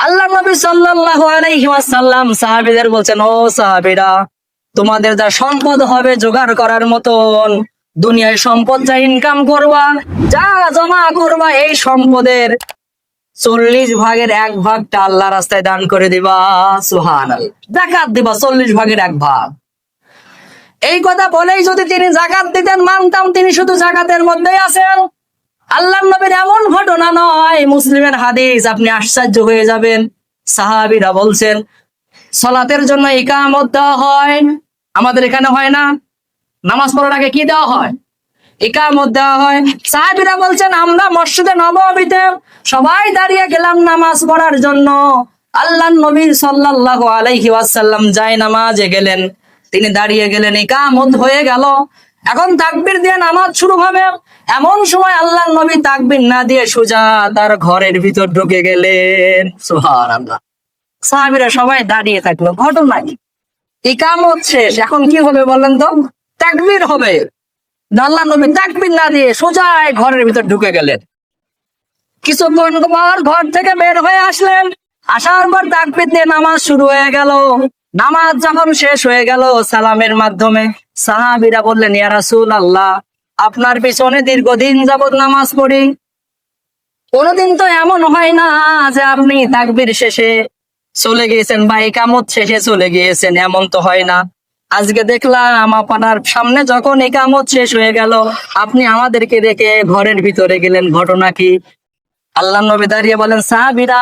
আল্লাহ নবী সাল্লাল্লাহু আলাইহি ওয়াসাল্লাম সাহাবীদের বলছেন, ও সাহাবীরা, তোমাদের যা সম্পদ হবে জোগাড় করার মতন, দুনিয়ায় সম্পদ যা ইনকাম করবা, যা জমা করবা, এই সম্পদের 40 ভাগের 1 ভাগটা আল্লাহ রাস্তায় দান করে দিবা। সুবহানাল্লাহ। যাকাত দিবা 40 ভাগের 1 ভাগ। এই কথা বলেই যদি তিনি যাকাত দিতেন, মানতাম তিনি শুধু যাকাতের মধ্যেই আছেন। আল্লাহর নবীর এমন ঘটনা নয়, মুসলিমের হাদিস, আপনি আশ্চর্য হয়ে যাবেন। সাহাবীরা বলছেন, সালাতের জন্য ইকামত দেওয়া হয়, আমাদের এখানে হয় না? নামাজ পড়ার আগে কি দেওয়া হয়? ইকামত দেওয়া হয়। সাহাবীরা বলছেন, আমরা মসজিদে নববীতে সবাই দাঁড়িয়ে গেলাম নামাজ পড়ার জন্য। আল্লাহর নবী সাল্লাল্লাহু আলাইহি ওয়াসাল্লাম যায় নামাজে গেলেন, তিনি দাঁড়িয়ে গেলেন, ইকামত হয়ে গেল, এখন তাকবীর দিয়ে নামাজ শুরু হবে। এমন সময় আল্লাহর নবী তাকবীর না দিয়ে সোজা তার ঘরের ভিতর ঢুকে গেলেন। সুবহানাল্লাহ। সাহাবীরা সবাই দাঁড়িয়ে থাকলো, ঘটনা কি? ইকামত শেষ, এখন কি হবে বলেন তো? তাকবীর হবে। আল্লাহর নবী তাকবীর না দিয়ে সোজা ঘরের ভিতর ঢুকে গেলেন। কিছুক্ষণ পর ঘর থেকে বের হয়ে আসলেন, আসার পর তাকবীর দিয়ে নামাজ শুরু হয়ে গেল। নামাজ যখন শেষ হয়ে গেল সালামের মাধ্যমে, সাহাবীরা বললেন, ইয়া রাসূলুল্লাহ, আপনার পিছনে দীর্ঘদিন যাবত নামাজ পড়ি, কোনদিন তো এমন হয় না যে আপনি তাকবীর শেষে চলে গিয়েছেন বা ইকামত শেষে চলে গিয়েছেন, এমন তো হয় না। আজকে দেখলাম আপনার সামনে যখন ইকামত শেষ হয়ে গেল, আপনি আমাদেরকে দেখে ঘরের ভিতরে গেলেন, ঘটনা কি? আল্লাহ নবী দাঁড়িয়ে বলেন, সাহাবীরা,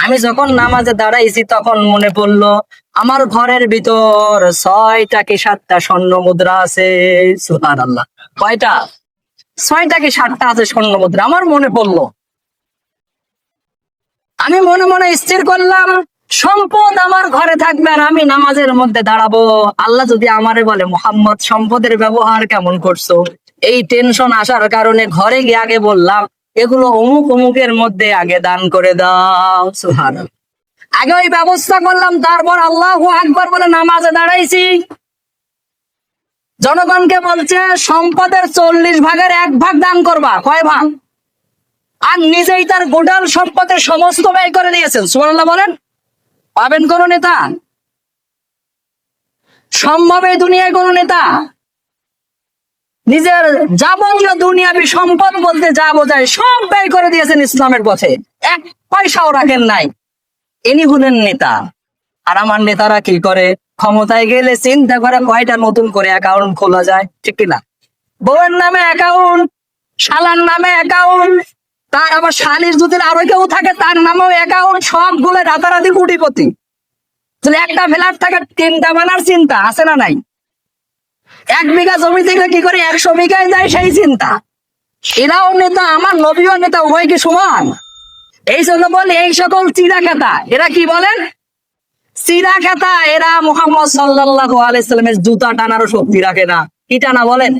আমি যখন নামাজে দাঁড়াইছি তখন মনে পড়লো আমার ঘরের ভিতর 6টা কি 7টা স্বর্ণ মুদ্রা আছে। সুবহানাল্লাহ। কয়টা? 6টা কি 7টা আছে স্বর্ণ মুদ্রা। আমার মনে পড়লো, আমি মনে মনে স্থির করলাম, সম্পদ আমার ঘরে থাকবে আর আমি নামাজের মধ্যে দাঁড়াবো। আল্লাহ যদি আমারে বলে, মুহাম্মদ, সম্পদের ব্যবহার কেমন করছো, এই টেনশন আসার কারণে ঘরে গিয়ে আগে বললাম, এগুলো অমুক অমুকের মধ্যে আগে দান করে দাও। সুবহানাল্লাহ। আগে ওই ব্যবস্থা করলাম, তারপর আল্লাহু আকবার বলে নামাজে দাঁড়াইছি। জনগণকে বলছে, সম্পদের 40 ভাগের 1 ভাগ দান করবা। কয় ভাগ? আর নিজেই তার গোটাল সম্পদের সমস্ত ব্যয় করে দিয়েছেন। সুবহানাল্লাহ বলেন। পাবেন কোন নেতা? সম্ভব এই দুনিয়ায় কোন নেতা নিজের যাবতীয় দুনিয়াবি সম্পদ বলতে যা বোঝায় সব ব্যয় করে দিয়েছেন ইসলামের পথে, 1 পয়সাও রাখেন নাই। ইনি হলেন নেতা। আর আমার নেতারা কি করে? ক্ষমতায় গেলে চিন্তা করে কয়টা নতুন করে অ্যাকাউন্ট খোলা যায়, ঠিক কিনা? বউয়ের নামে অ্যাকাউন্ট, শালার নামে অ্যাকাউন্ট, তার আবার শালির যদি আরো কেউ থাকে তার নামেও অ্যাকাউন্ট, সবগুলো রাতারাতি কোটিপতি। যদি একটা ফ্ল্যাট থাকে 3টা বানার চিন্তা আছে না নাই? 1 বিঘা জমি থেকে কি করে 100 বিঘায় যায় সেই চিন্তা। এরাও নেতা, আমার নবীও নেতা, উভয় কি সমান? এই জন্য বলে, এই সকল চিরাকেতা, এরা কি বলেন? চিরাকেতা। এরা মুহাম্মদ সাল্লাল্লাহু আলাইহি সাল্লামের জুতা টানারও শক্তি রাখে না। কি টানা বলেন?